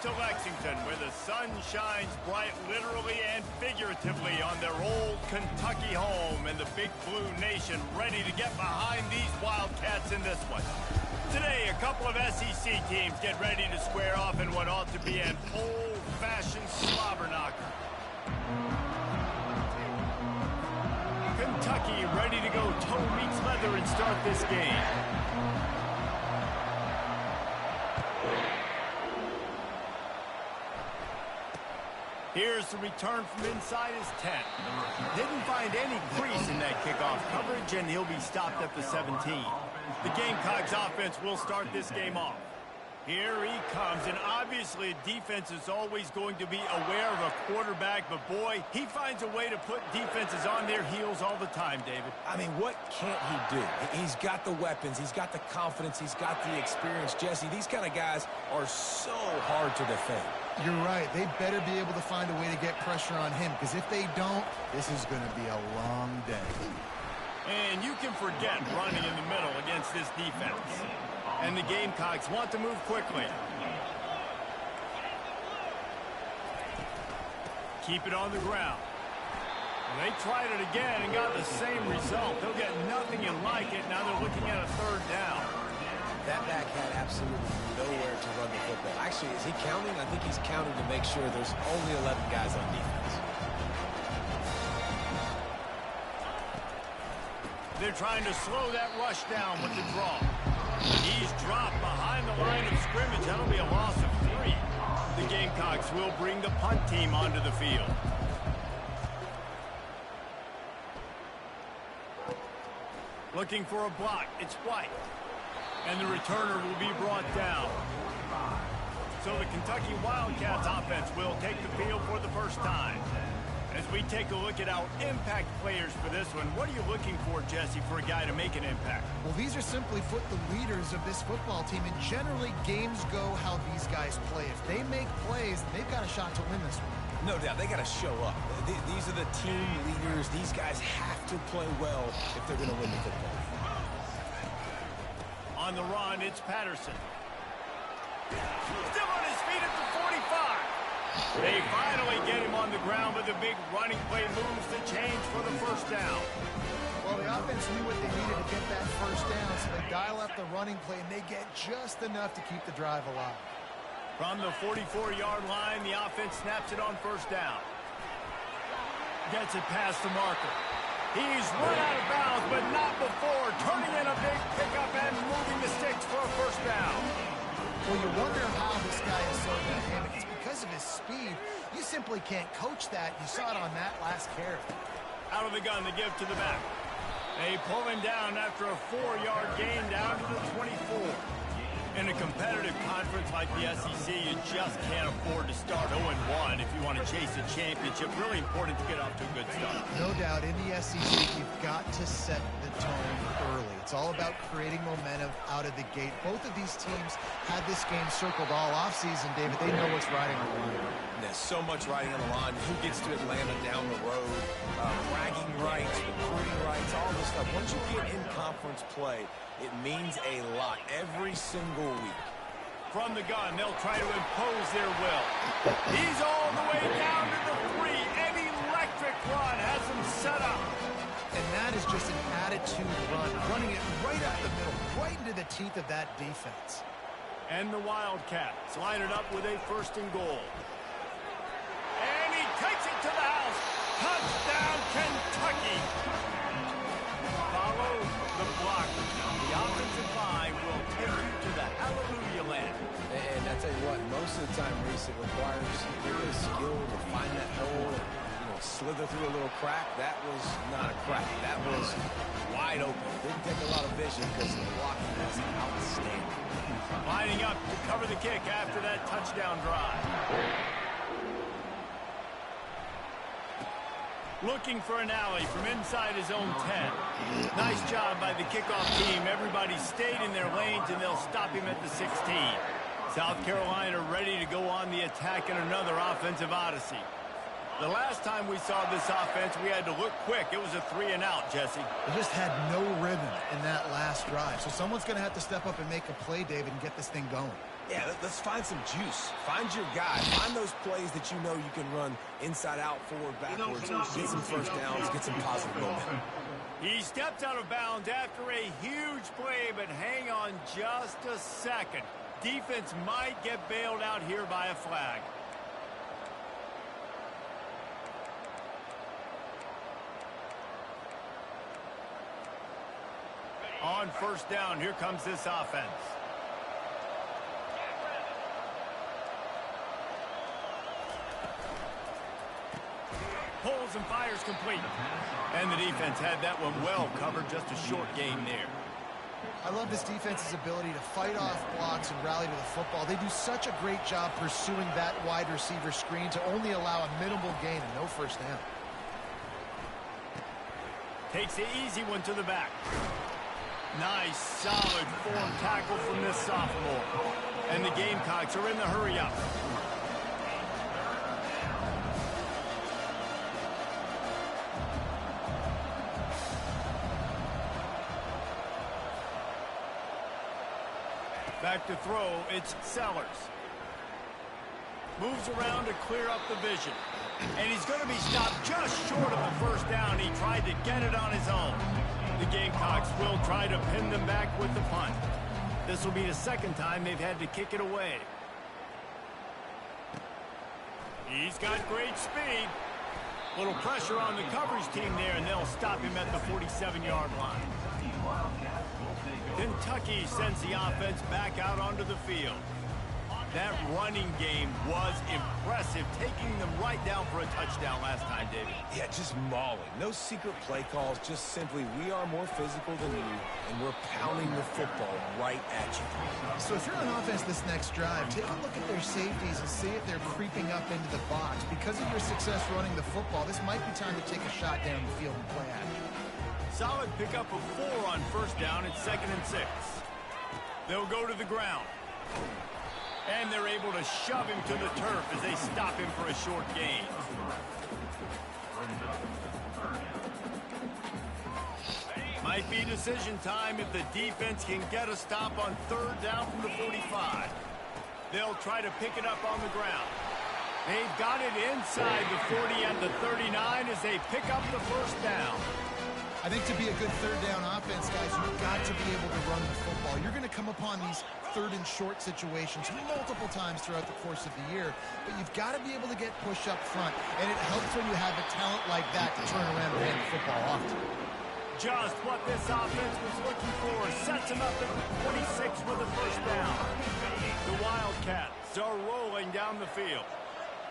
to Lexington, where the sun shines bright literally and figuratively on their old Kentucky home, and the Big Blue Nation ready to get behind these Wildcats in this one. Today, a couple of SEC teams get ready to square off in what ought to be an old-fashioned slobber knocker. Kentucky ready to go toe meets leather and start this game. Here's the return from inside his 10. Didn't find any crease in that kickoff coverage, and he'll be stopped at the 17. The Gamecocks offense will start this game off. Here he comes, and obviously defense is always going to be aware of a quarterback, but boy, he finds a way to put defenses on their heels all the time, David. I mean, what can't he do? He's got the weapons, he's got the confidence, he's got the experience. Jesse, these kind of guys are so hard to defend. You're right. They better be able to find a way to get pressure on him, because if they don't, this is going to be a long day. And you can forget running in the middle against this defense. And the Gamecocks want to move quickly. Keep it on the ground. Well, they tried it again and got the same result. They'll get nothing like it. Now they're looking at a third down. That back had absolutely nowhere to run the football. Actually, is he counting? I think he's counting to make sure there's only 11 guys on defense. They're trying to slow that rush down with the draw. He's dropped behind the line of scrimmage. That'll be a loss of 3. The Gamecocks will bring the punt team onto the field. Looking for a block. It's White. And the returner will be brought down. So the Kentucky Wildcats offense will take the field for the first time. As we take a look at our impact players for this one, what are you looking for, Jesse, for a guy to make an impact? Well, these are simply the leaders of this football team, and generally games go how these guys play. If they make plays, they've got a shot to win this one. No doubt, they got to show up. These are the team leaders. These guys have to play well if they're going to win the football game. On the run, it's Patterson. Still on his feet at the 45. They finally get him on the ground, but the big running play moves the change for the first down. Well, the offense knew what they needed to get that first down, so they dial up the running play, and they get just enough to keep the drive alive. From the 44-yard line, the offense snaps it on first down. Gets it past the marker. He's run out of bounds, but not before turning in a big pickup and moving the sticks for a first down. Well, you wonder how this guy is so dynamic. It's because of his speed. You simply can't coach that. You saw it on that last carry. Out of the gun to give to the back. They pull him down after a 4-yard gain down to the 24. In a competitive conference like the SEC, you just can't afford to start 0-1 if you want to chase a championship. Really important to get off to a good start. No doubt, in the SEC, you've got to set the tone early. It's all about creating momentum out of the gate. Both of these teams had this game circled all offseason, David. They know what's riding on the line. There's so much riding on the line. Who gets to Atlanta down the road? Bragging rights, recruiting rights, all this stuff. Once you get in conference play, it means a lot every single week. From the gun, they'll try to impose their will. He's all the way down to the 3. An electric run has him set up. And that is just an attitude run, running it right up the middle, right into the teeth of that defense. And the Wildcats line it up with a 1st and goal. And he takes it to the house. Touchdown, Kentucky. Follow the block. The offensive line will take you to the hallelujah land. And I tell you what, most of the time, Reese, it requires really skill to find that hole and slither through a little crack. That was not a crack. That was wide open. Didn't take a lot of vision because the blocking was outstanding. Lining up to cover the kick after that touchdown drive. Looking for an alley from inside his own 10. Nice job by the kickoff team. Everybody stayed in their lanes, and they'll stop him at the 16. South Carolina ready to go on the attack in another offensive odyssey. The last time we saw this offense, we had to look quick. It was a 3-and-out, Jesse. They just had no rhythm in that last drive. So someone's going to have to step up and make a play, David, and get this thing going. Yeah, let's find some juice. Find your guy. Find those plays that you know you can run inside out, forward, backwards, get some first downs, get some positive momentum. He stepped out of bounds after a huge play, but hang on just a second. Defense might get bailed out here by a flag. On first down, here comes this offense. Pulls and fires complete. And the defense had that one well covered, just a short gain there. I love this defense's ability to fight off blocks and rally to the football. They do such a great job pursuing that wide receiver screen to only allow a minimal gain and no first down. Takes the easy one to the back. Nice, solid form tackle from this sophomore. And the Gamecocks are in the hurry-up. Back to throw, it's Sellers. Moves around to clear up the vision. And he's going to be stopped just short of the first down. He tried to get it on his own. The Gamecocks will try to pin them back with the punt. This will be the second time they've had to kick it away. He's got great speed. Little pressure on the coverage team there, and they'll stop him at the 47-yard line. Kentucky sends the offense back out onto the field. That running game was impressive, taking them right down for a touchdown last time, David. Yeah, just mauling. No secret play calls, just simply we are more physical than you, and we're pounding the football right at you. So if you're on offense this next drive, take a look at their safeties and see if they're creeping up into the box. Because of your success running the football, this might be time to take a shot down the field and play action. Solid pickup of 4 on first down. It's 2nd and 6. They'll go to the ground. And they're able to shove him to the turf as they stop him for a short gain. Might be decision time if the defense can get a stop on 3rd down from the 45. They'll try to pick it up on the ground. They've got it inside the 40 and the 39 as they pick up the first down. I think to be a good 3rd down offense, guys, you've got to be able to run the football. You're going to come upon these 3rd and short situations multiple times throughout the course of the year, but you've got to be able to get push up front, and it helps when you have a talent like that to turn around and hand the football off to. Just what this offense was looking for. Sets him up at the 26 with a first down. The Wildcats are rolling down the field.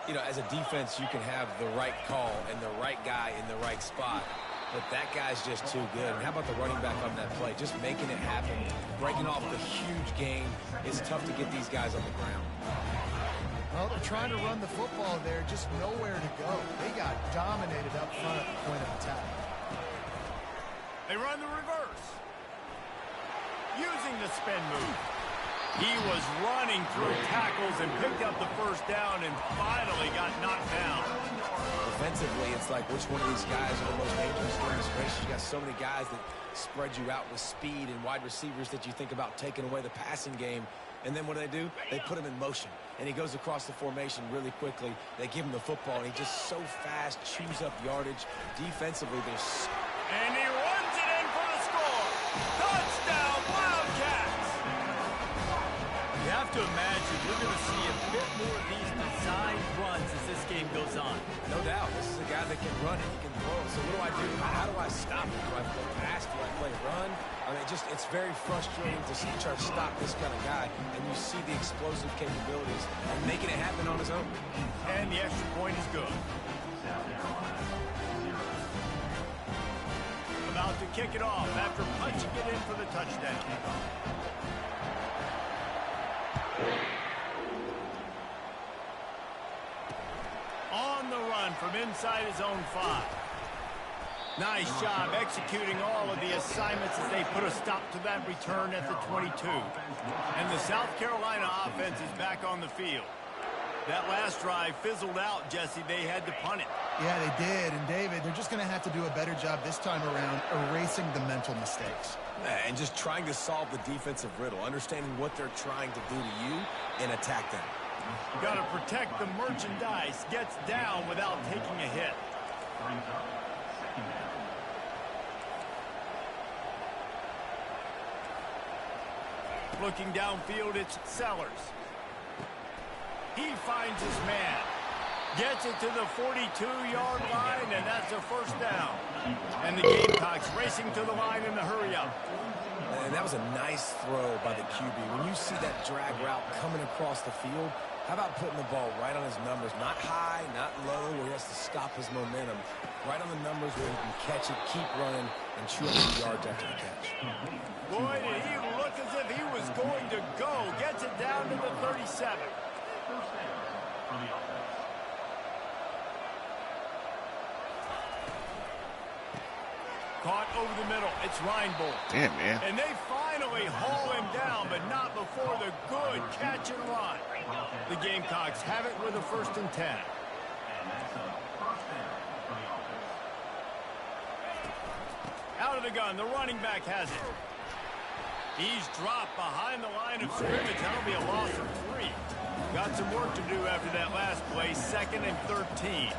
You know, as a defense, you can have the right call and the right guy in the right spot. But that guy's just too good. And how about the running back on that play? Just making it happen, breaking off the huge gain. It's tough to get these guys on the ground. Well, they're trying to run the football there, just nowhere to go. They got dominated up front at the point of attack. They run the reverse. Using the spin move. He was running through tackles and picked up the first down and finally got knocked down. Defensively, it's like which one of these guys are the most dangerous in this race. You got so many guys that spread you out with speed and wide receivers that you think about taking away the passing game. And then what do? They put him in motion. And he goes across the formation really quickly. They give him the football, and he just so fast chews up yardage. Defensively, there's... And he runs it in for the score. Touchdown, Wildcats! You have to imagine we're going to see a bit more of these designed runs as this game goes on. No doubt. This is a guy that can run it. He can throw it. So what do? How do I stop it? Do I play pass? Do I play run? I mean, it's very frustrating to try to stop this kind of guy. And you see the explosive capabilities and making it happen on his own. And the extra point is good. About to kick it off after punching it in for the touchdown. On the run from inside his own 5. Nice job executing all of the assignments as they put a stop to that return at the 22. And the South Carolina offense is back on the field. That last drive fizzled out, Jesse. They had to punt it. Yeah, they did. And, David, they're just going to have to do a better job this time around erasing the mental mistakes. And just trying to solve the defensive riddle, understanding what they're trying to do to you and attack them. Got to protect the merchandise. Gets down without taking a hit. Looking downfield, it's Sellers. He finds his man. Gets it to the 42-yard line, and that's a first down. And the Gamecocks racing to the line in the hurry-up. And that was a nice throw by the QB. When you see that drag route coming across the field, how about putting the ball right on his numbers? Not high, not low, where he has to stop his momentum. Right on the numbers where he can catch it, keep running, and chew up some yards after the catch. Boy, did he look as if he was going to go. Gets it down to the 37. Caught over the middle. It's Reinbold. Damn, man. And they finally haul him down, but not before the good catch and run. The Gamecocks have it with a 1st and 10. Out of the gun, the running back has it. He's dropped behind the line of scrimmage. That'll be a loss of 3. Got some work to do after that last play, 2nd and 13.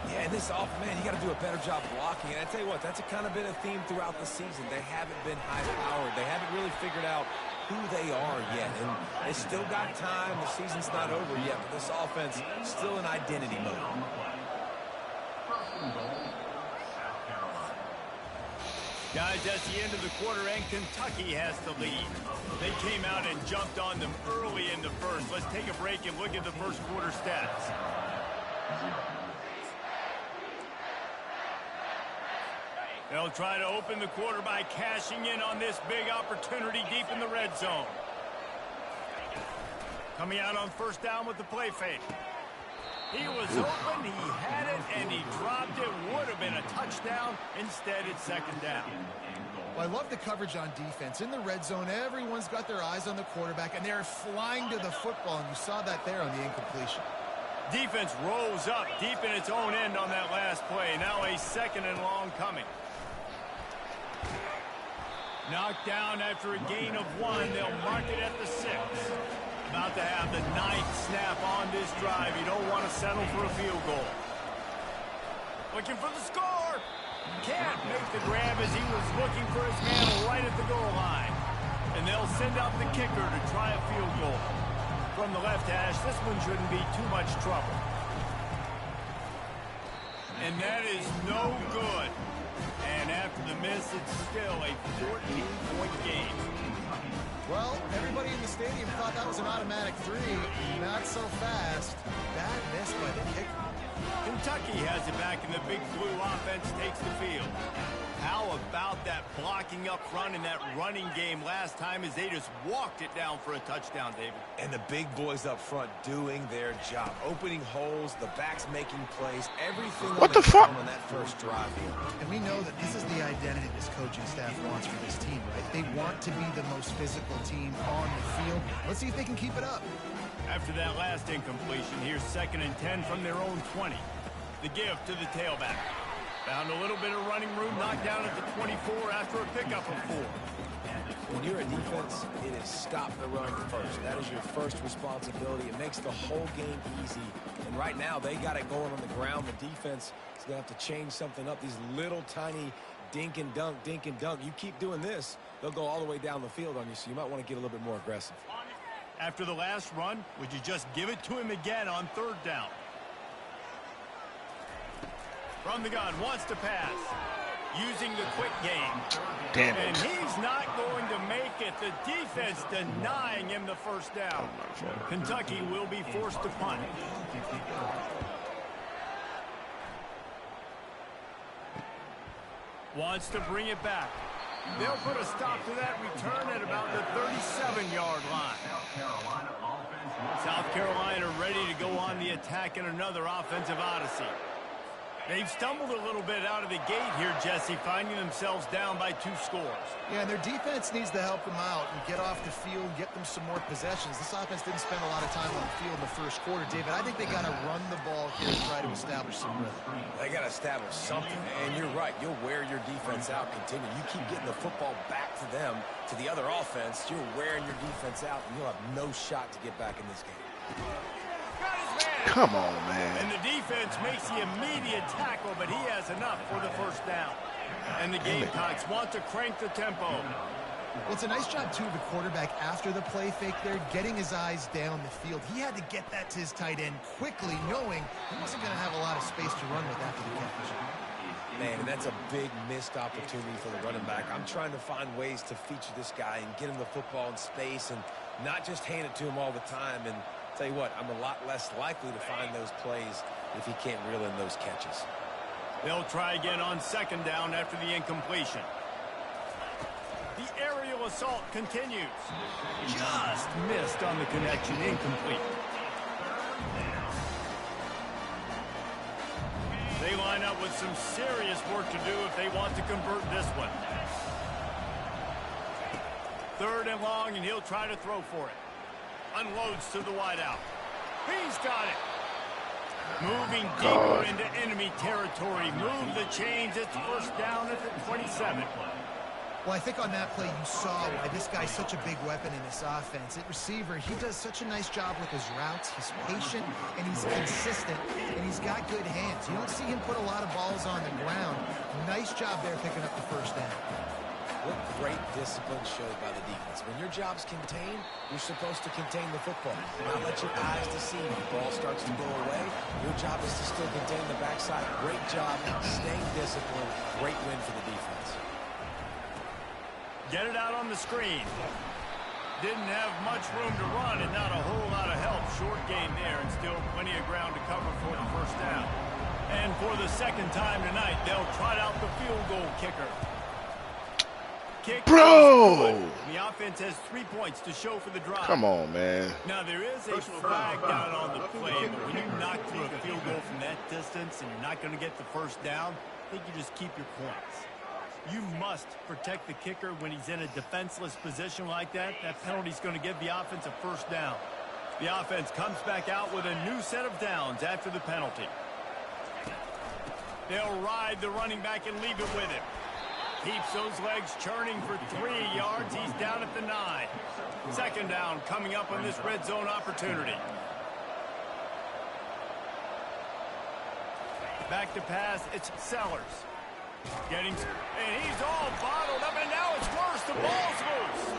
Yeah, and this man, you got to do a better job blocking. And I tell you what, that's kind of been a theme throughout the season. They haven't been high-powered. They haven't really figured out who they are yet. And they still got time. The season's not over yet, but this offense is still in identity mode. Guys, that's the end of the quarter, and Kentucky has the lead. They came out and jumped on them early in the first. Let's take a break and look at the first quarter stats. They'll try to open the quarter by cashing in on this big opportunity deep in the red zone. Coming out on 1st down with the play fake. He was open, he had it, and he dropped it. Would have been a touchdown. Instead, it's 2nd down. Well, I love the coverage on defense. In the red zone, everyone's got their eyes on the quarterback, and they're flying to the football, and you saw that there on the incompletion. Defense rolls up deep in its own end on that last play. Now a 2nd and long coming. Knocked down after a gain of 1. They'll mark it at the 6. About to have the 9th snap on this drive. You don't want to settle for a field goal. Looking for the score. Can't make the grab as he was looking for his man right at the goal line. And they'll send out the kicker to try a field goal. From the left hash, this one shouldn't be too much trouble. And that is no good. And after the miss, it's still a 14-point game. Well, everybody in the stadium thought that was an automatic 3. Not so fast. Bad miss by the kicker. Kentucky has it back, and the big blue offense takes the field. How about that blocking up front in that running game last time as they just walked it down for a touchdown, David? And the big boys up front doing their job. Opening holes, the backs making plays, everything what the fuck on that first drive here. And we know that this is the identity this coaching staff wants for this team, right? They want to be the most physical team on the field. Let's see if they can keep it up. After that last incompletion, here's 2nd and 10 from their own 20. The give to the tailback. Found a little bit of running room, knocked down at the 24 after a pickup of 4. When you're a defense, it is stop the run first. That is your first responsibility. It makes the whole game easy. And right now, they got it going on the ground. The defense is going to have to change something up. These little tiny dink and dunk, dink and dunk. You keep doing this, they'll go all the way down the field on you, so you might want to get a little bit more aggressive. After the last run, would you just give it to him again on 3rd down? From the gun, wants to pass. Using the quick game. Damn it. And he's not going to make it. The defense denying him the 1st down. Kentucky will be forced to punt. Wants to bring it back. They'll put a stop to that return at about the 37-yard line. South Carolina ready to go on the attack in another offensive odyssey. They've stumbled a little bit out of the gate here, Jesse, finding themselves down by 2 scores. Yeah, and their defense needs to help them out and get off the field, get them some more possessions. This offense didn't spend a lot of time on the field in the first quarter, David. I think they got to run the ball here and try to establish some rhythm. They got to establish something, and you're right. You'll wear your defense out, continue. You keep getting the football back to them, to the other offense, you're wearing your defense out, and you'll have no shot to get back in this game. Come on, man. And the defense makes the immediate tackle, but he has enough for the first down. And the Gamecocks want to crank the tempo. Well, it's a nice job, too, of the quarterback after the play fake there, getting his eyes down the field. He had to get that to his tight end quickly, knowing he wasn't going to have a lot of space to run with after the catch. Man, and that's a big missed opportunity for the running back. I'm trying to find ways to feature this guy and get him the football in space and not just hand it to him all the time. And tell you what, I'm a lot less likely to find those plays if he can't reel in those catches. They'll try again on 2nd down after the incompletion. The aerial assault continues. Just missed on the connection, incomplete. They line up with some serious work to do if they want to convert this one. 3rd and long, and he'll try to throw for it. Unloads to the wideout. He's got it. Moving deeper into enemy territory. Move the chains. It's 1st down at the 27. Well, I think on that play you saw why this guy's such a big weapon in this offense. At receiver, he does such a nice job with his routes. He's patient, and he's consistent, and he's got good hands. You don't see him put a lot of balls on the ground. Nice job there picking up the 1st down. What great discipline showed by the defense. When your job's contained, you're supposed to contain the football. Not let your eyes deceive you. The ball starts to go away. Your job is to still contain the backside. Great job staying disciplined. Great win for the defense. Get it out on the screen. Didn't have much room to run and not a whole lot of help. Short gain there and still plenty of ground to cover for the 1st down. And for the 2nd time tonight, they'll trot out the field goal kicker. Bro! The offense has 3 points to show for the drive. Come on, man. Now, there is a flag down on the play, but when you knock through a field goal from that distance and you're not going to get the 1st down, I think you just keep your points. You must protect the kicker when he's in a defenseless position like that. That penalty's going to give the offense a 1st down. The offense comes back out with a new set of downs after the penalty. They'll ride the running back and leave it with him. Keeps those legs churning for 3 yards. He's down at the 9. 2nd down coming up on this red zone opportunity. Back to pass, it's Sellers. And he's all bottled up, and now it's worse. The ball's loose.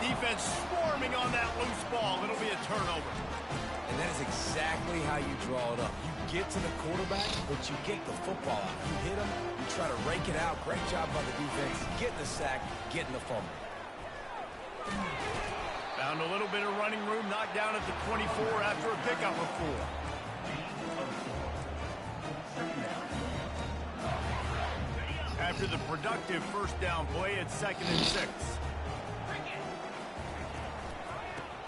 Defense swarming on that loose ball. It'll be a turnover. And that is exactly how you draw it up. You get to the quarterback, but you get the football out. You hit him, you try to rake it out. Great job by the defense, getting the sack, getting the fumble. Found a little bit of running room, knocked down at the 24 after a pickup of 4. After the productive 1st down play, it's 2nd and 6.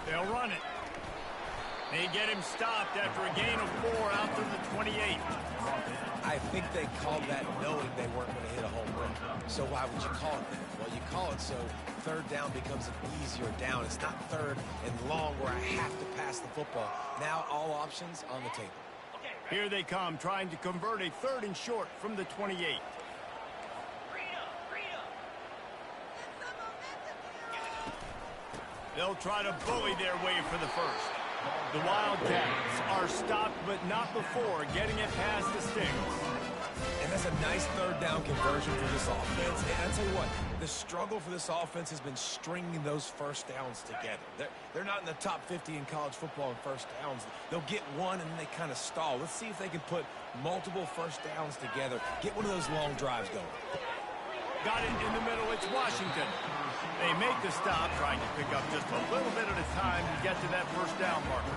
They'll run it. They get him stopped after a gain of 4 out to the 28. I think they called that knowing they weren't going to hit a home run. So why would you call it that? Well, you call it so 3rd down becomes an easier down. It's not 3rd and long where I have to pass the football. Now all options on the table. Here they come, trying to convert a 3rd and short from the 28. They'll try to bully their way for the 1st. The Wildcats are stopped, but not before getting it past the sticks. And that's a nice 3rd down conversion for this offense. And I'll tell you what, the struggle for this offense has been stringing those 1st downs together. They're not in the top 50 in college football in 1st downs. They'll get one and then they kind of stall. Let's see if they can put multiple 1st downs together. Get one of those long drives going. Got it in the middle. It's Washington. They make the stop, trying to pick up just a little bit at a time to get to that 1st down marker.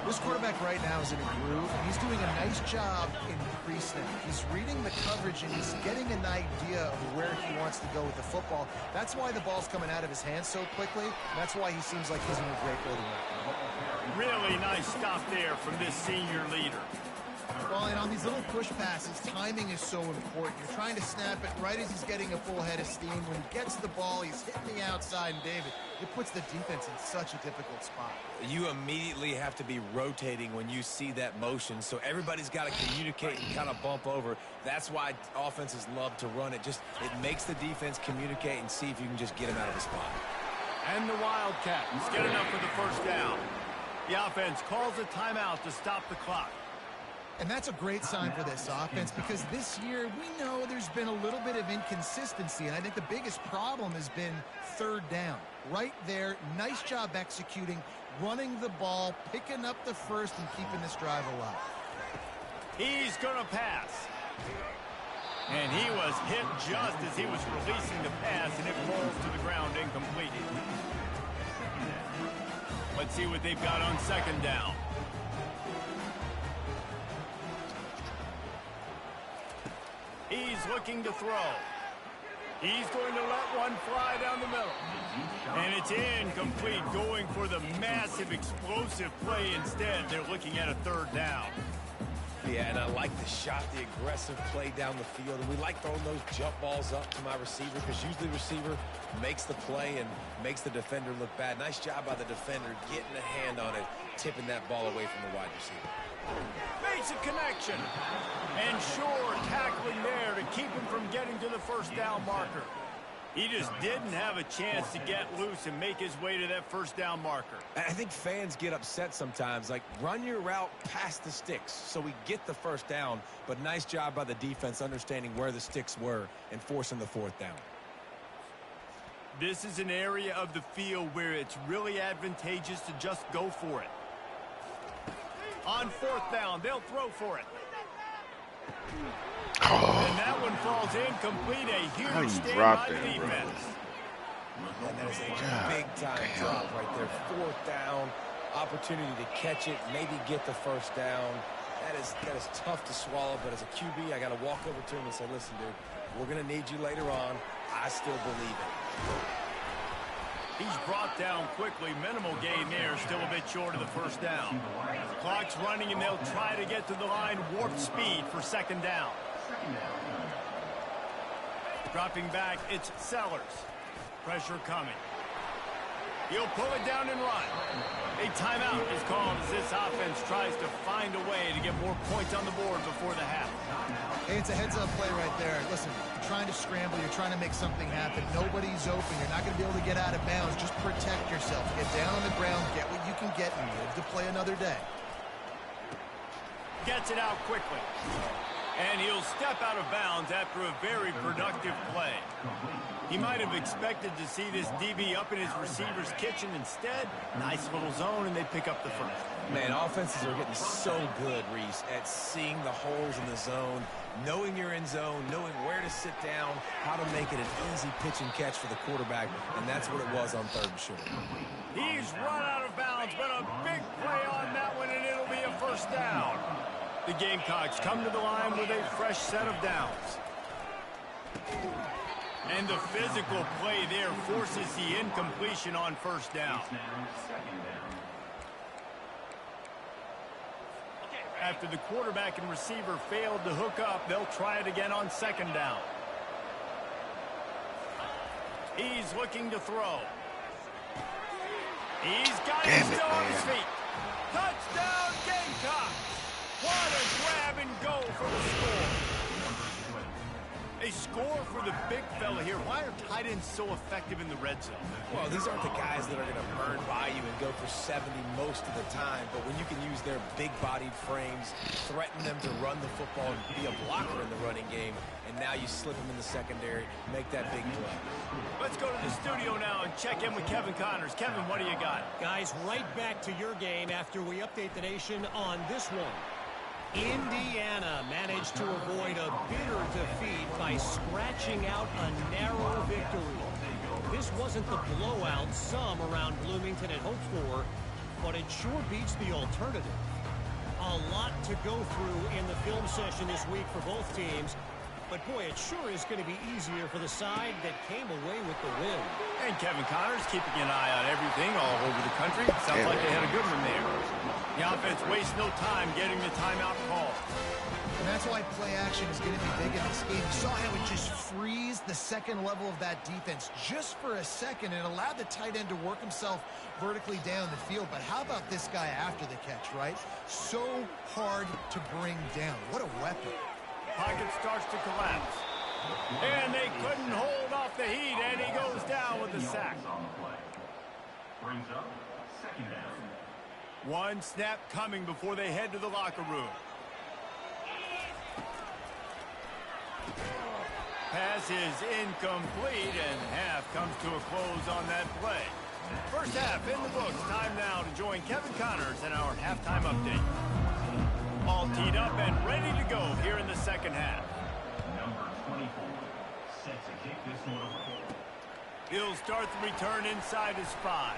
This quarterback right now is in a groove, and he's doing a nice job in pre-snap. He's reading the coverage, and he's getting an idea of where he wants to go with the football. That's why the ball's coming out of his hands so quickly. That's why he seems like he's in a great rhythm. Really nice stop there from this senior leader. Well, and on these little push passes, timing is so important. You're trying to snap it right as he's getting a full head of steam. When he gets the ball, he's hitting the outside, and David, it puts the defense in such a difficult spot. You immediately have to be rotating when you see that motion, so everybody's got to communicate and kind of bump over. That's why offenses love to run it. It makes the defense communicate and see if you can just get him out of the spot. And the Wildcats get enough for the first down. The offense calls a timeout to stop the clock. And that's a great sign for this offense, because this year we know there's been a little bit of inconsistency, and I think the biggest problem has been third down. Right there, nice job executing, running the ball, picking up the first, and keeping this drive alive. He's going to pass. And he was hit just as he was releasing the pass, and it falls to the ground incomplete. Let's see what they've got on second down. He's looking to throw. He's going to let one fly down the middle. And it's incomplete, going for the massive explosive play instead. They're looking at a third down. Yeah, and I like the shot, the aggressive play down the field. And we like throwing those jump balls up to my receiver, because usually the receiver makes the play and makes the defender look bad. Nice job by the defender getting a hand on it, tipping that ball away from the wide receiver. Makes a connection. And sure, tackling there to keep him from getting to the first down marker. He just didn't have a chance to get loose and make his way to that first down marker. I think fans get upset sometimes, like, run your route past the sticks so we get the first down, but nice job by the defense understanding where the sticks were and forcing the fourth down. This is an area of the field where it's really advantageous to just go for it. On fourth down, they'll throw for it. And that one falls incomplete. A huge stand by the defense. And that is a big-time drop right there. Fourth down, opportunity to catch it, maybe get the first down. That is tough to swallow, but as a QB, I got to walk over to him and say, listen, dude, we're going to need you later on. I still believe it. He's brought down quickly. Minimal gain there. Still a bit short of the first down. Clock's running, and they'll try to get to the line. Warp speed for second down. Dropping back, it's Sellers. Pressure coming. He'll pull it down and run. A timeout is called as this offense tries to find a way to get more points on the board before the half. Hey, it's a heads-up play right there. Listen, you're trying to scramble. You're trying to make something happen. Nobody's open. You're not going to be able to get out of bounds. Just protect yourself. Get down on the ground. Get what you can get and live to play another day. Gets it out quickly. And he'll step out of bounds after a very productive play. He might have expected to see this DB up in his receiver's kitchen. Instead, nice little zone, and they pick up the first. Man, offenses are getting so good, Reese, at seeing the holes in the zone, knowing you're in zone, knowing where to sit down, how to make it an easy pitch and catch for the quarterback, and that's what it was on third and short. He's run out of bounds, but a big play on that one, and it'll be a first down. The Gamecocks come to the line with a fresh set of downs. And the physical play there forces the incompletion on first down. After the quarterback and receiver failed to hook up, they'll try it again on second down. He's looking to throw. He's got it still on his feet. Touchdown, Gamecocks! What a grab and go for the score. A score for the big fella here. Why are tight ends so effective in the red zone? Well, these aren't the guys that are going to burn by you and go for 70 most of the time, but when you can use their big-bodied frames, threaten them to run the football and be a blocker in the running game, and now you slip them in the secondary, make that big play. Let's go to the studio now and check in with Kevin Connors. Kevin, what do you got? Guys, right back to your game after we update the nation on this one. Indiana managed to avoid a bitter defeat by scratching out a narrow victory. This wasn't the blowout some around Bloomington had hoped for, but it sure beats the alternative. A lot to go through in the film session this week for both teams, but boy, it sure is going to be easier for the side that came away with the win. And Kevin Connors keeping an eye on everything all over the country. Sounds like they had a good one there. The offense wastes no time getting the timeout call. And that's why play action is going to be big in this game. You saw how it just frees the second level of that defense just for a second and allowed the tight end to work himself vertically down the field. But how about this guy after the catch, right? So hard to bring down. What a weapon. Pocket starts to collapse. And they couldn't hold off the heat, and he goes down with the sack. Brings up second down. One snap coming before they head to the locker room. Pass is incomplete, and half comes to a close on that play. First half in the books. Time now to join Kevin Connors in our halftime update. All teed up and ready to go here in the second half. Number 24 set to kick this one away. He'll start the return inside his 5.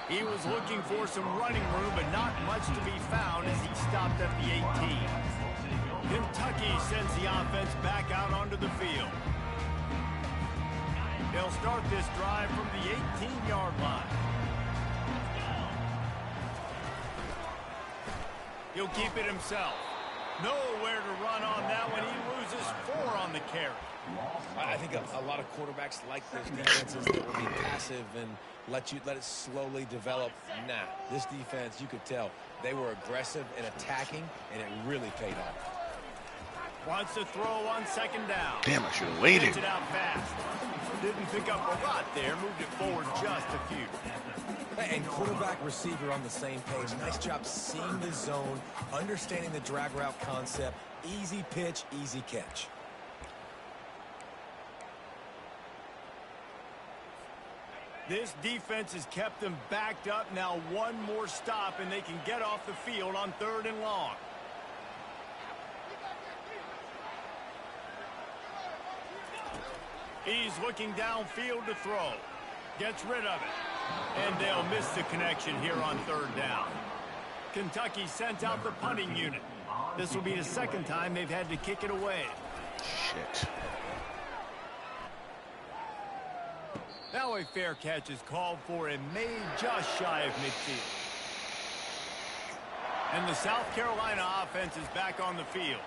He was looking for some running room, but not much to be found as he stopped at the 18. Kentucky sends the offense back out onto the field. They'll start this drive from the 18-yard line. He'll keep it himself. Nowhere to run on that one. He loses 4 on the carry. I think a lot of quarterbacks like those defenses that will be passive and let it slowly develop. Nah, this defense, you could tell, they were aggressive and attacking, and it really paid off. Wants to throw on second down. Damn, I should have waited. Gets it out fast. Didn't pick up a lot there. Moved it forward just a few. And quarterback receiver on the same page. Nice job seeing the zone, understanding the drag route concept. Easy pitch, easy catch. This defense has kept them backed up. Now one more stop, and they can get off the field on 3rd and long. He's looking downfield to throw. Gets rid of it. And they'll miss the connection here on 3rd down. Kentucky sent out the punting unit. This will be the second time they've had to kick it away. Shit. Now a fair catch is called for and made just shy of midfield. And the South Carolina offense is back on the field.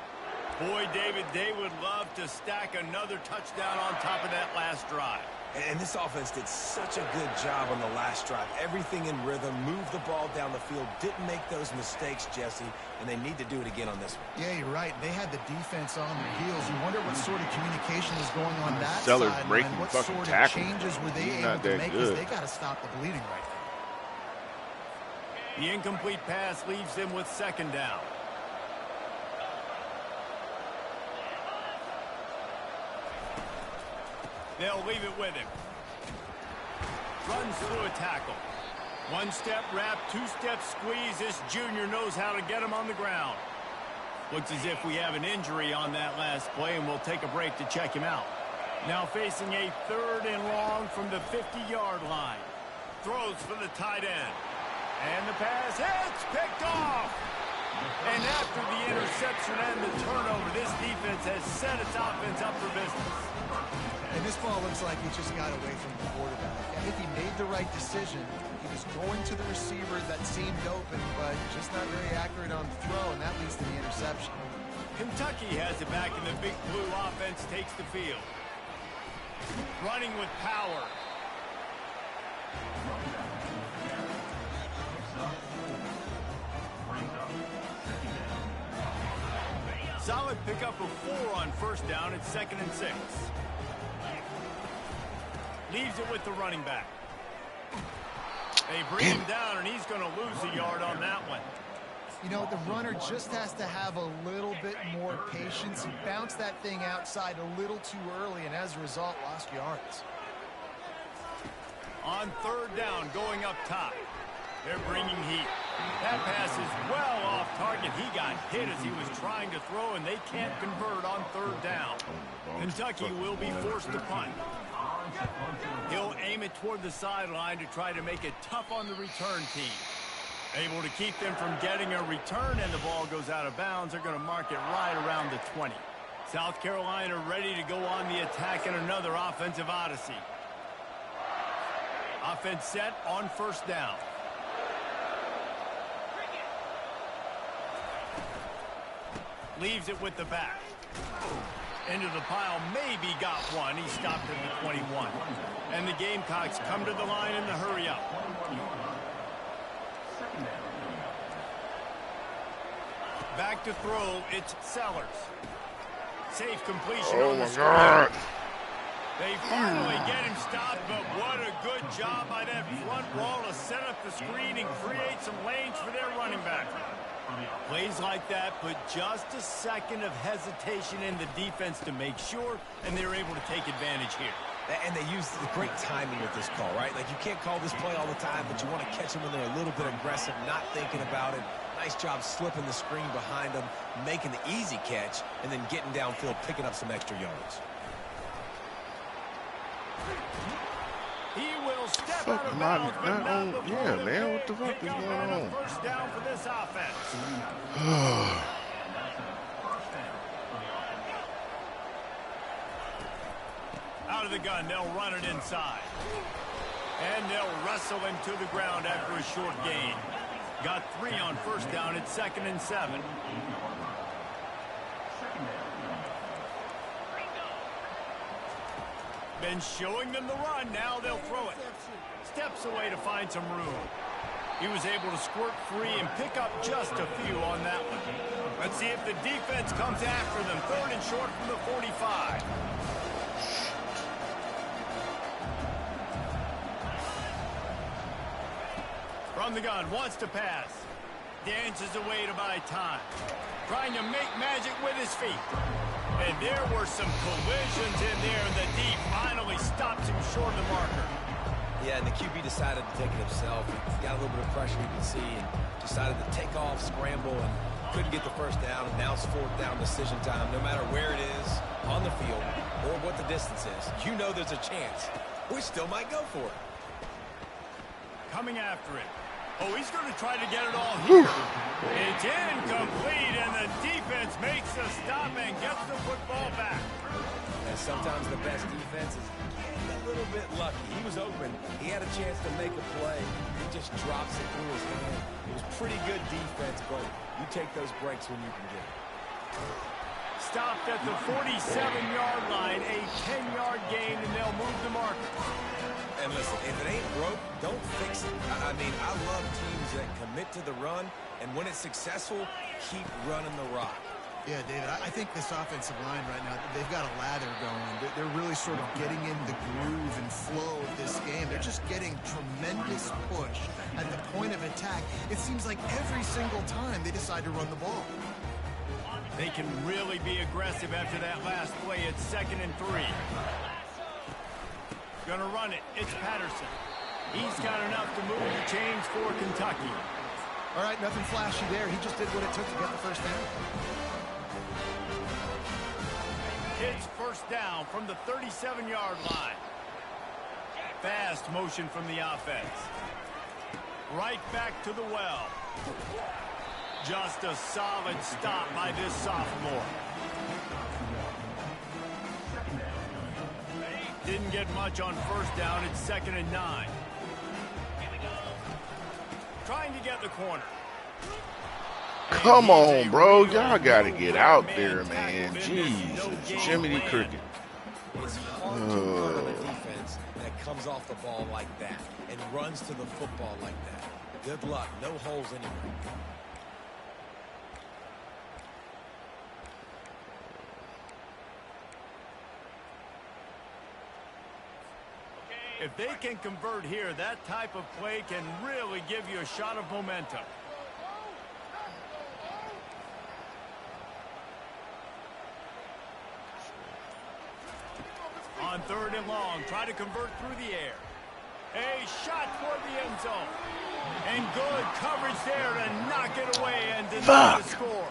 Boy, David, they would love to stack another touchdown on top of that last drive. And this offense did such a good job on the last drive. Everything in rhythm, moved the ball down the field, didn't make those mistakes, Jesse, and they need to do it again on this one. Yeah, you're right. They had the defense on their heels. You wonder what sort of communication was going on that Sellers side. breaking What fucking sort of tackle. changes were they He's able not to that make? good. Because they got to stop the bleeding right now. The incomplete pass leaves them with 2nd down. They'll leave it with him. Runs through a tackle. 1-step wrap, 2-step squeeze. This junior knows how to get him on the ground. Looks as if we have an injury on that last play, and we'll take a break to check him out. Now facing a 3rd and long from the 50-yard line. Throws for the tight end. And the pass hits, picked off. And after the interception and the turnover, this defense has set its offense up for business. And this ball looks like he just got away from the quarterback. I think he made the right decision. He was going to the receiver that seemed open, but just not very accurate on the throw, and that leads to the interception. Kentucky has it back, and the Big Blue offense takes the field. Running with power. Solid pickup of 4 on 1st down. It's 2nd and 6. Leaves it with the running back. They bring him down, and he's going to lose a yard on that one. You know, the runner just has to have a little bit more patience. He bounced that thing outside a little too early, and as a result, lost yards. On 3rd down, going up top. They're bringing heat. That pass is well off target. He got hit as he was trying to throw, and they can't convert on 3rd down. Kentucky will be forced to punt. He'll aim it toward the sideline to try to make it tough on the return team. Able to keep them from getting a return, and the ball goes out of bounds. They're going to mark it right around the 20. South Carolina ready to go on the attack in another offensive odyssey. Offense set on 1st down. Leaves it with the back. Into the pile, maybe got one. He stopped at the 21. And the Gamecocks come to the line in the hurry up. Back to throw, it's Sellers. Safe completion on the screen. God. They finally get him stopped, but what a good job by that front wall to set up the screen and create some lanes for their running back. Plays like that put just a second of hesitation in the defense to make sure, and they're able to take advantage here. And they use the great timing with this call, right? Like, you can't call this play all the time, but you want to catch them when they're a little bit aggressive, not thinking about it. Nice job slipping the screen behind them, making the easy catch, and then getting downfield, picking up some extra yards. He will step out of bounds, but not before yeah, man, what the fuck is going on? First down for this offense. Out of the gun, they'll run it inside. And they'll wrestle him to the ground after a short gain. Got 3 on first down. It's 2nd and 7. Been showing them the run. Now they'll throw it. Steps away to find some room. He was able to squirt free and pick up just a few on that one. Let's see if the defense comes after them. 3rd and short from the 45. From the gun, wants to pass. Dances away to buy time. Trying to make magic with his feet. And there were some collisions in there, and the D finally stops him short of the marker. Yeah, and the QB decided to take it himself. He got a little bit of pressure, you can see, and decided to take off, scramble, and couldn't get the first down. And now it's 4th down decision time. No matter where it is on the field or what the distance is, you know there's a chance. We still might go for it. Coming after it. Oh, he's going to try to get it all here. It's incomplete, and the defense makes the stop and gets the football back. And sometimes the best defense is getting a little bit lucky. He was open. He had a chance to make a play. He just drops it through his hand. It was pretty good defense, but you take those breaks when you can get it. Stopped at the 47-yard line, a 10-yard gain, and they'll move the marker. And listen, if it ain't broke, don't fix it. I mean, I love teams that commit to the run, and when it's successful, keep running the rock. Yeah, David, I think this offensive line right now, they've got a lather going. They're really sort of getting in the groove and flow of this game. They're just getting tremendous push at the point of attack. It seems like every single time they decide to run the ball. They can really be aggressive after that last play. It's 2nd and 3. Gonna run it. It's Patterson. He's got enough to move the chains for Kentucky. All right, nothing flashy there. He just did what it took to get the first down. It's 1st down from the 37-yard line. Fast motion from the offense. Right back to the well. Just a solid stop by this sophomore. Didn't get much on first down. It's 2nd and 9. Trying to get the corner. Come on, bro. Y'all got to get out there, man. Jesus. Jiminy Cricket. It's hard to run on a defense that comes off the ball like that and runs to the football like that. Good luck. No holes anywhere. If they can convert here, that type of play can really give you a shot of momentum. On 3rd and long, try to convert through the air. A shot toward the end zone. And good coverage there to knock it away and deny the score.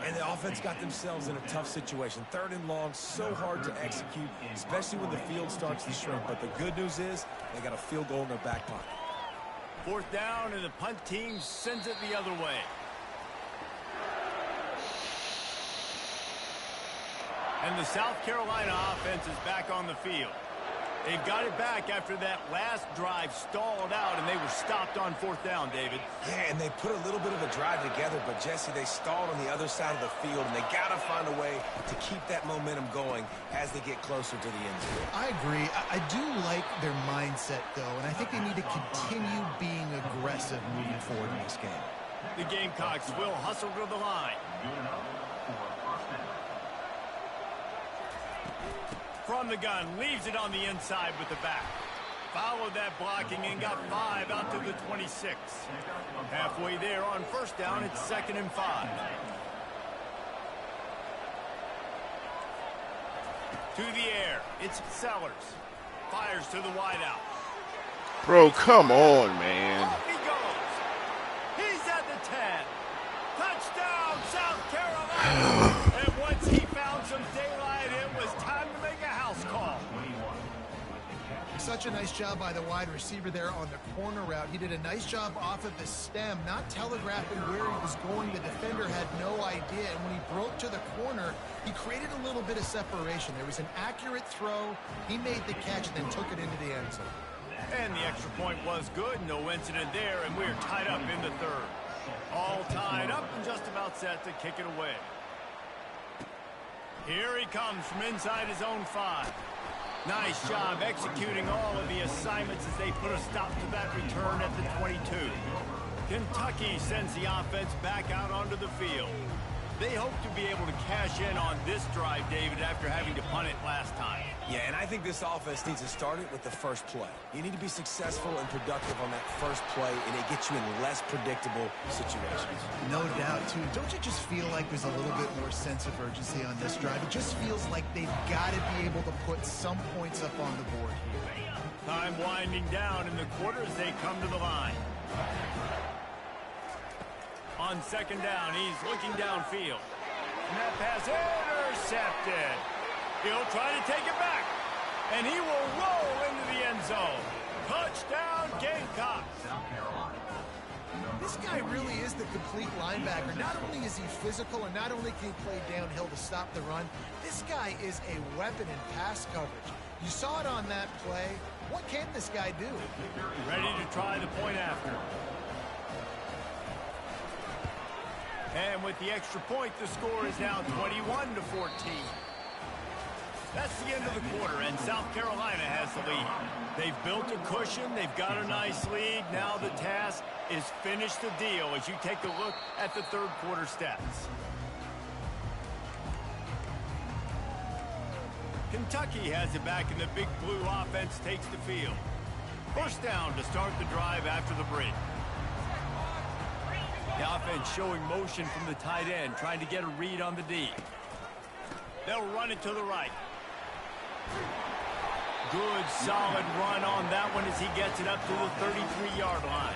And the offense got themselves in a tough situation. 3rd and long, so hard to execute, especially when the field starts to shrink. But the good news is they got a field goal in their back pocket. 4th down, and the punt team sends it the other way. And the South Carolina offense is back on the field. They've got it back after that last drive stalled out, and they were stopped on 4th down, David. Yeah, and they put a little bit of a drive together, but, Jesse, they stalled on the other side of the field, and they got to find a way to keep that momentum going as they get closer to the end zone. I agree. I do like their mindset, though, and I think they need to continue being aggressive moving forward in this game. The Gamecocks will hustle to the line. From the gun, leaves it on the inside with the back. Followed that blocking and got 5 out to the 26. Halfway there on 1st down, it's 2nd and 5. To the air, it's Sellers. Fires to the wideout. Bro, come on, man. Off he goes. He's at the 10. Touchdown, South Carolina. And once he found some daylight, it was time to make a house call. Such a nice job by the wide receiver there on the corner route. He did a nice job off of the stem, not telegraphing where he was going. The defender had no idea, and when he broke to the corner, he created a little bit of separation. There was an accurate throw. He made the catch and then took it into the end zone. And the extra point was good. No incident there, and we're tied up in the 3rd. All tied up and just about set to kick it away. Here he comes from inside his own 5. Nice job executing all of the assignments as they put a stop to that return at the 22. Kentucky sends the offense back out onto the field. They hope to be able to cash in on this drive, David, after having to punt it last time. Yeah, and I think this offense needs to start it with the first play. You need to be successful and productive on that first play, and it gets you in less predictable situations. No doubt, too. Don't you just feel like there's a little bit more sense of urgency on this drive? It just feels like they've got to be able to put some points up on the board here. Time winding down in the quarter as they come to the line. On 2nd down, he's looking downfield. And that pass intercepted. He'll try to take it back. And he will roll into the end zone. Touchdown, Gamecocks. This guy really is the complete linebacker. Not only is he physical and not only can he play downhill to stop the run, this guy is a weapon in pass coverage. You saw it on that play. What can this guy do? Ready to try the point after. And with the extra point, the score is now 21-14. That's the end of the quarter, and South Carolina has the lead. They've built a cushion. They've got a nice lead. Now the task is finish the deal as you take a look at the 3rd quarter stats. Kentucky has it back, and the Big Blue offense takes the field. 1st down to start the drive after the break. The offense showing motion from the tight end, trying to get a read on the D. They'll run it to the right. Good, solid run on that one as he gets it up to the 33-yard line.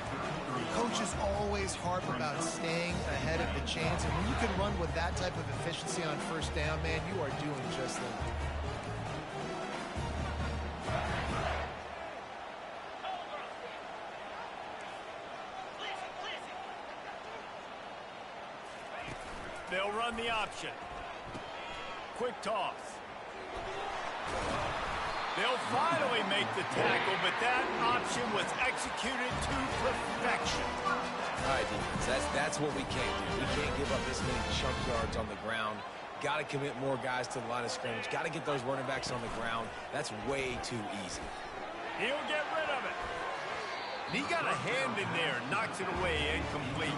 Coaches always harp about staying ahead of the chains, and when you can run with that type of efficiency on 1st down, man, you are doing just that. They'll run the option. Quick toss. They'll finally make the tackle, but that option was executed to perfection. All right, defense, that's what we can't do. We can't give up this many chunk yards on the ground. Got to commit more guys to the line of scrimmage. Got to get those running backs on the ground. That's way too easy. He'll get rid of it. He got a hand in there, knocks it away, incomplete.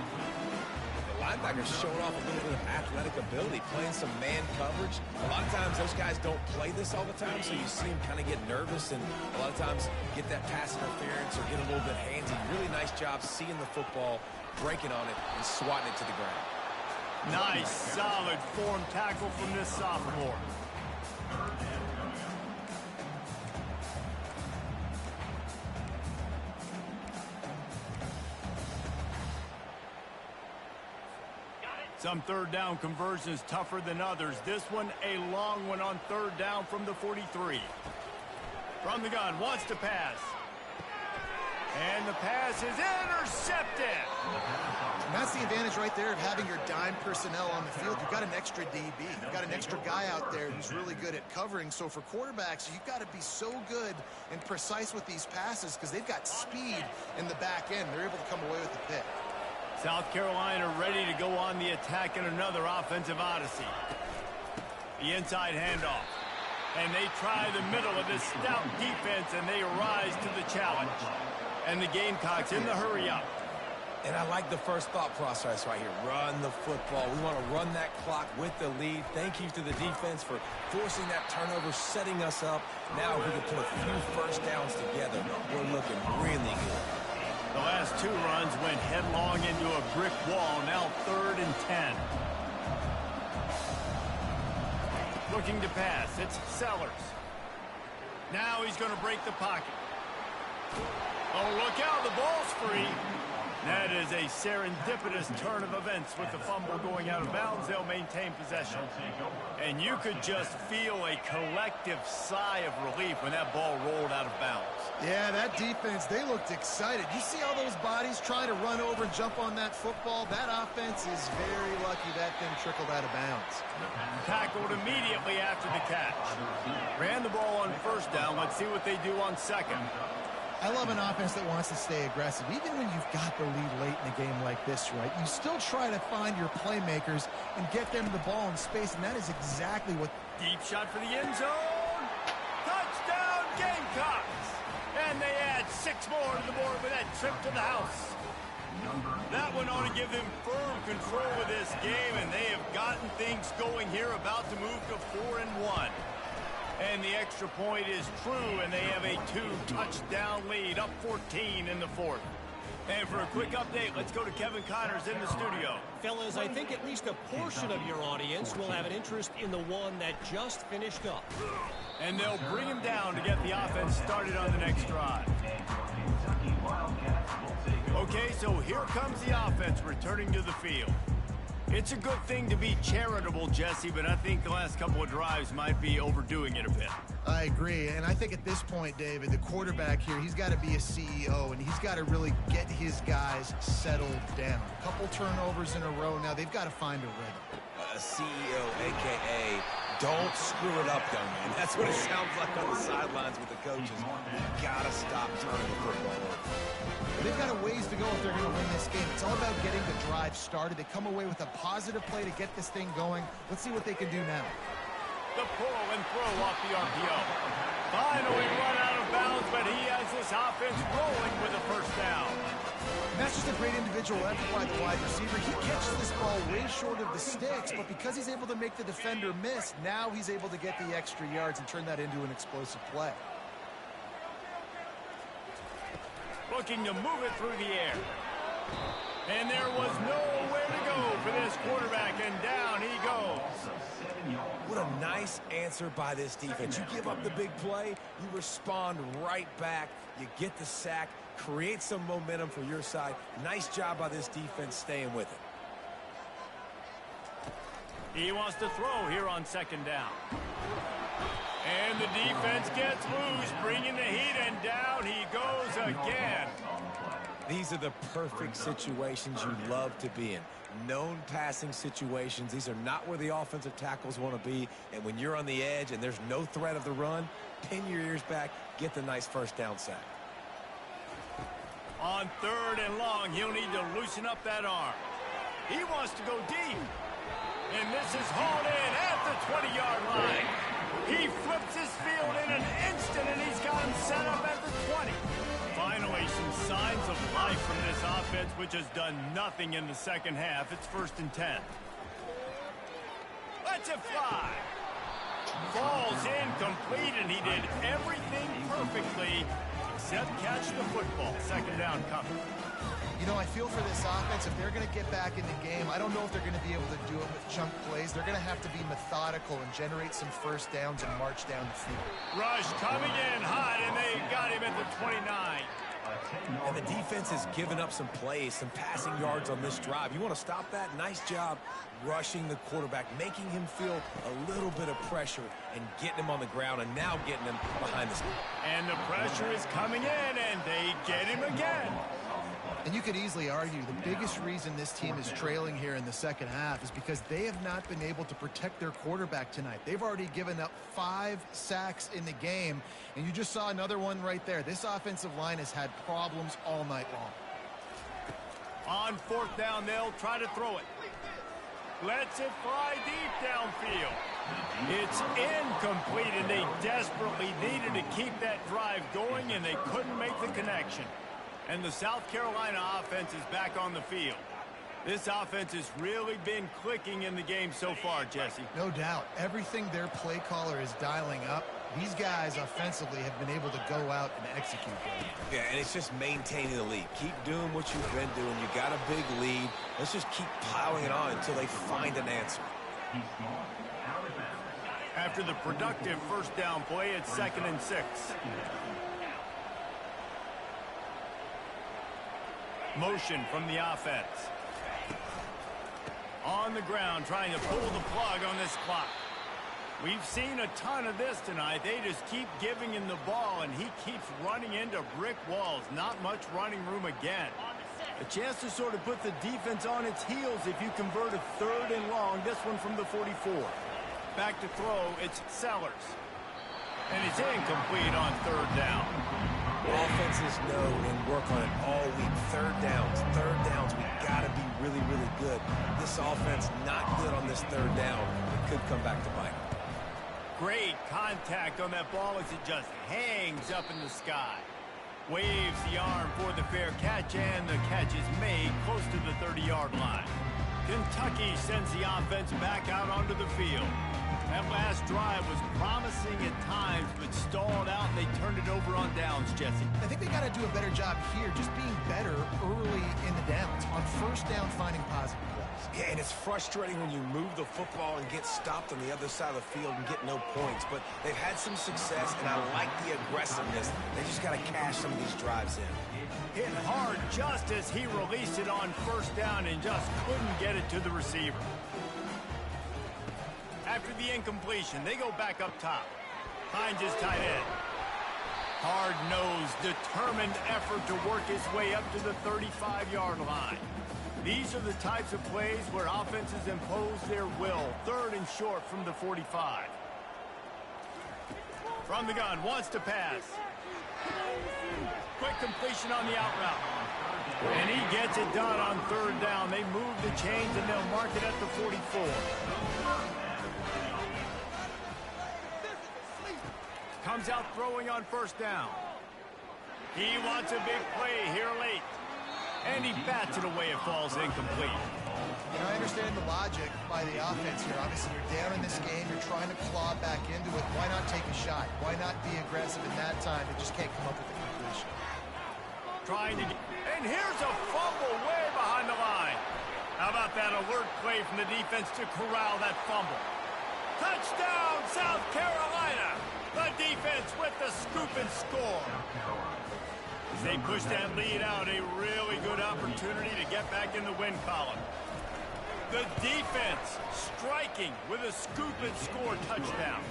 Linebackers showing off a little bit of athletic ability, playing some man coverage. A lot of times those guys don't play this all the time, so you see them kind of get nervous and a lot of times get that pass interference or get a little bit handsy. Really nice job seeing the football, breaking on it, and swatting it to the ground. Nice, solid form tackle from this sophomore. Some 3rd down conversions tougher than others. This one a long one on 3rd down from the 43. From the gun, wants to pass. And the pass is intercepted. And that's the advantage right there of having your dime personnel on the field. You've got an extra DB. You've got an extra guy out there who's really good at covering. So for quarterbacks, you've got to be so good and precise with these passes because they've got speed in the back end. They're able to come away with the pick. South Carolina ready to go on the attack in another offensive odyssey. The inside handoff. And they try the middle of this stout defense, and they rise to the challenge. And the Gamecocks in the hurry up. And I like the first thought process right here. Run the football. We want to run that clock with the lead. Thank you to the defense for forcing that turnover, setting us up. Now we can put a few first downs together. We're looking really good. The last two runs went headlong into a brick wall. Now 3rd and 10. Looking to pass. It's Sellers. Now he's going to break the pocket. Oh, look out. The ball's free. That is a serendipitous turn of events with the fumble going out of bounds. They'll maintain possession. And you could just feel a collective sigh of relief when that ball rolled out of bounds. Yeah, that defense, they looked excited. You see all those bodies trying to run over and jump on that football? That offense is very lucky that thing trickled out of bounds. Tackled immediately after the catch. Ran the ball on 1st down. Let's see what they do on 2nd. I love an offense that wants to stay aggressive. Even when you've got the lead late in a game like this, right, you still try to find your playmakers and get them the ball in space, and that is exactly what... Deep shot for the end zone. Touchdown, Gamecocks. And they add 6 more to the board with that trip to the house. That one ought to give them firm control of this game, and they have gotten things going here, about to move to 4-1. And the extra point is true, and they have a 2-touchdown lead, up 14 in the 4th. And for a quick update, let's go to Kevin Connors in the studio. Fellas, I think at least a portion of your audience will have an interest in the one that just finished up. And they'll bring him down to get the offense started on the next drive. Okay, so here comes the offense returning to the field. It's a good thing to be charitable, Jesse, but I think the last couple of drives might be overdoing it a bit. I agree, and I think at this point, David, the quarterback here, he's got to be a CEO, and he's got to really get his guys settled down. A couple turnovers in a row now. They've got to find a rhythm. A CEO, a.k.a. don't screw it up, young man. That's what it sounds like on the sidelines with the coaches. You got to stop turning the football over. They've got a ways to go if they're going to win this game. It's all about getting the drive started. They come away with a positive play to get this thing going. Let's see what they can do now. The pull and throw off the RPO. Finally run out of bounds, but he has this offense rolling with a 1st down. And that's just a great individual effort by the wide receiver. He catches this ball way short of the sticks, but because he's able to make the defender miss, now he's able to get the extra yards and turn that into an explosive play. Looking to move it through the air. And there was nowhere to go for this quarterback, and down he goes. What a nice answer by this defense. You give up the big play, you respond right back, you get the sack, create some momentum for your side. Nice job by this defense staying with it. He wants to throw here on 2nd down. And the defense gets loose, bringing the heat, and down he goes again. These are the perfect situations you love to be in. Known passing situations. These are not where the offensive tackles want to be. And when you're on the edge and there's no threat of the run, pin your ears back, get the nice 1st down sack. On 3rd and long, he'll need to loosen up that arm. He wants to go deep. And this is hauled in at the 20-yard line. He flips his field in an instant, and he's got him set up at the 20. Finally, some signs of life from this offense, which has done nothing in the 2nd half. It's 1st and 10. Let's it fly. Falls incomplete, and he did everything perfectly except catch the football. 2nd down coming. You know, I feel for this offense, if they're going to get back in the game, I don't know if they're going to be able to do it with chunk plays. They're going to have to be methodical and generate some 1st downs and march down the field. Rush coming in hot, and they got him at the 29. And the defense has given up some plays, some passing yards on this drive. You want to stop that? Nice job rushing the quarterback, making him feel a little bit of pressure and getting him on the ground, and now getting him behind the... And the pressure is coming in, and they get him again. And you could easily argue the biggest reason this team is trailing here in the second half is because they have not been able to protect their quarterback tonight. They've already given up 5 sacks in the game, and you just saw another one right there. This offensive line has had problems all night long. On 4th down, they'll try to throw it. Lets it fly deep downfield. It's incomplete, and they desperately needed to keep that drive going, and they couldn't make the connection. And the South Carolina offense is back on the field. This offense has really been clicking in the game so far, Jesse. No doubt. Everything their play caller is dialing up, these guys offensively have been able to go out and execute. Yeah, and it's just maintaining the lead. Keep doing what you've been doing. You got a big lead. Let's just keep plowing it on until they find an answer. After the productive 1st down play, it's 2nd and 6. Motion from the offense. On the ground, trying to pull the plug on this clock. We've seen a ton of this tonight. They just keep giving him the ball, and he keeps running into brick walls. Not much running room again. A chance to sort of put the defense on its heels if you convert a 3rd and long. This one from the 44. Back to throw, it's Sellers. And it's incomplete on 3rd down. Offenses know and work on it all week. 3rd downs, we got to be really, really good. This offense not good on this 3rd down. It could come back to bite. Great contact on that ball as it just hangs up in the sky. Waves the arm for the fair catch, and the catch is made close to the 30-yard line. Kentucky sends the offense back out onto the field. That last drive was promising at times, but stalled out, and they turned it over on downs, Jesse. I think they got to do a better job here, just being better early in the downs. On 1st down, finding positive plays. Yeah, and it's frustrating when you move the football and get stopped on the other side of the field and get no points. But they've had some success, and I like the aggressiveness. They just got to cash some of these drives in. Hit hard just as he released it on 1st down and just couldn't get it to the receiver. After the incompletion, they go back up top. Finds his tight end. Hard-nosed, determined effort to work his way up to the 35-yard line. These are the types of plays where offenses impose their will. 3rd and short from the 45. From the gun, wants to pass. Quick completion on the out route. And he gets it done on 3rd down. They move the chains, and they'll mark it at the 44. Comes out throwing on 1st down. He wants a big play here late. And he bats it away. It falls incomplete. You know, I understand the logic by the offense here. Obviously, you're down in this game. You're trying to claw back into it. Why not take a shot? Why not be aggressive in that time? They just can't come up with a completion. Trying to get... And here's a fumble way behind the line. How about that alert play from the defense to corral that fumble? Touchdown, South Carolina! The defense with the scoop and score. As they push that lead out, a really good opportunity to get back in the win column. The defense striking with a scoop and score touchdown.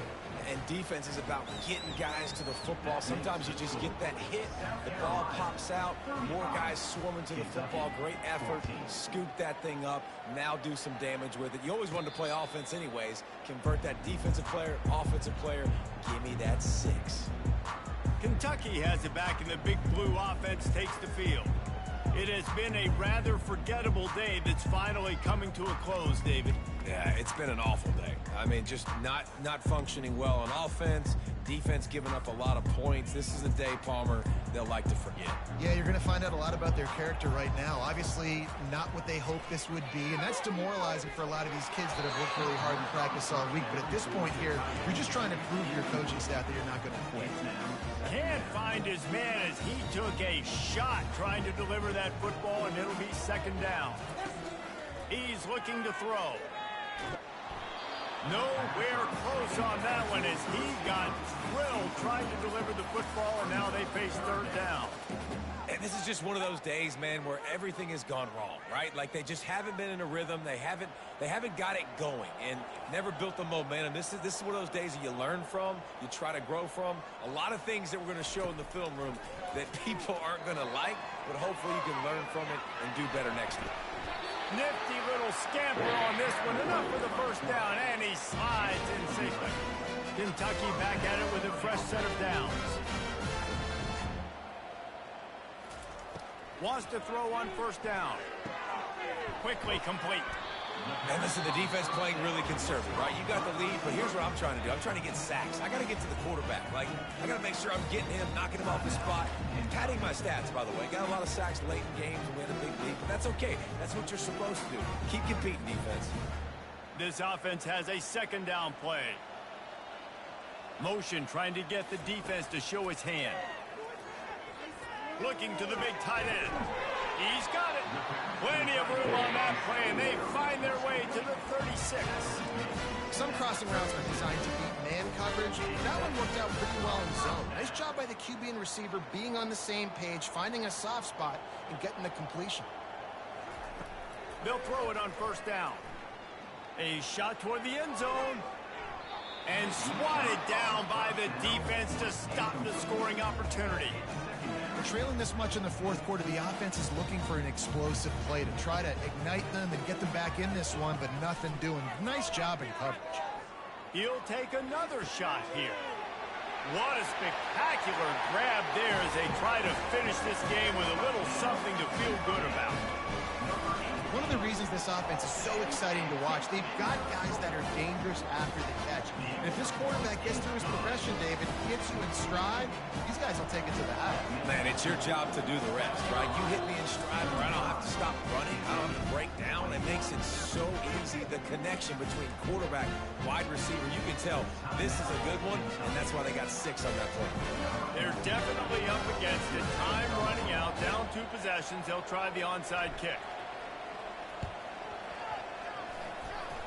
And defense is about getting guys to the football. Sometimes you just get that hit, the ball pops out, more guys swarming to the football. Great effort, scoop that thing up, now do some damage with it. You always wanted to play offense anyways. Convert that defensive player, offensive player. Give me that 6. Kentucky has it back, and the Big Blue offense takes the field. It has been a rather forgettable day that's finally coming to a close, David. Yeah, it's been an awful day. I mean, just not functioning well on offense. Defense giving up a lot of points. This is a day, Palmer, they'll like to forget. Yeah, you're going to find out a lot about their character right now. Obviously, not what they hoped this would be, and that's demoralizing for a lot of these kids that have worked really hard in practice all week. But at this point here, you're just trying to prove to your coaching staff that you're not going to quit. Can't find his man as he took a shot trying to deliver that football, and it'll be 2nd down. He's looking to throw. Nowhere close on that one as he got drilled trying to deliver the football, and now they face 3rd down. And This is just one of those days, man, where everything has gone wrong, right? Like they just haven't been in a rhythm. They haven't got it going and never built the momentum. This is one of those days that you learn from, you try to grow from. A lot of things that we're going to show in the film room that people aren't going to like, but hopefully you can learn from it and do better next time. Nifty little scamper on this one. Enough for the first down, and he slides in safely. Kentucky back at it with a fresh set of downs. Wants to throw on first down. Quickly complete. And listen, the defense playing really conservative, right? You got the lead, but here's what I'm trying to do. I'm trying to get sacks. I got to get to the quarterback. Like, I got to make sure I'm getting him, knocking him off the spot. And padding my stats, by the way. Got a lot of sacks late in games, and we had a big lead, but that's okay. That's what you're supposed to do. Keep competing, defense. This offense has a second down play. Motion trying to get the defense to show his hand. Looking to the big tight end. He's got it. Plenty of room on that play, and they find their way to the 36. Some crossing routes are designed to beat man coverage. That one worked out pretty well in zone. Nice job by the QB and receiver being on the same page, finding a soft spot, and getting the completion. They'll throw it on first down. A shot toward the end zone. And swatted down by the defense to stop the scoring opportunity. Trailing this much in the fourth quarter, the offense is looking for an explosive play to try to ignite them and get them back in this one, but nothing doing. Nice job in coverage. He'll take another shot here. What a spectacular grab there as they try to finish this game with a little something to feel good about. One of the reasons this offense is so exciting to watch, they've got guys that are dangerous after the catch. And if this quarterback gets through his progression, David, gets you in stride, these guys will take it to the house. Man, it's your job to do the rest, right? You hit me in stride where I don't have to stop running. I don't have to break down. It makes it so easy. The connection between quarterback, wide receiver, you can tell this is a good one, and that's why they got 6 on that play. They're definitely up against it. Time running out, down 2 possessions. They'll try the onside kick.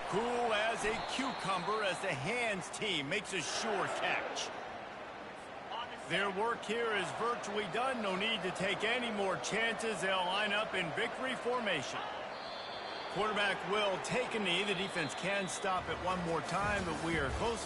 Cool as a cucumber as the hands team makes a sure catch. Their work here is virtually done. No need to take any more chances. They'll line up in victory formation. Quarterback will take a knee. The defense can stop it one more time, but we are close.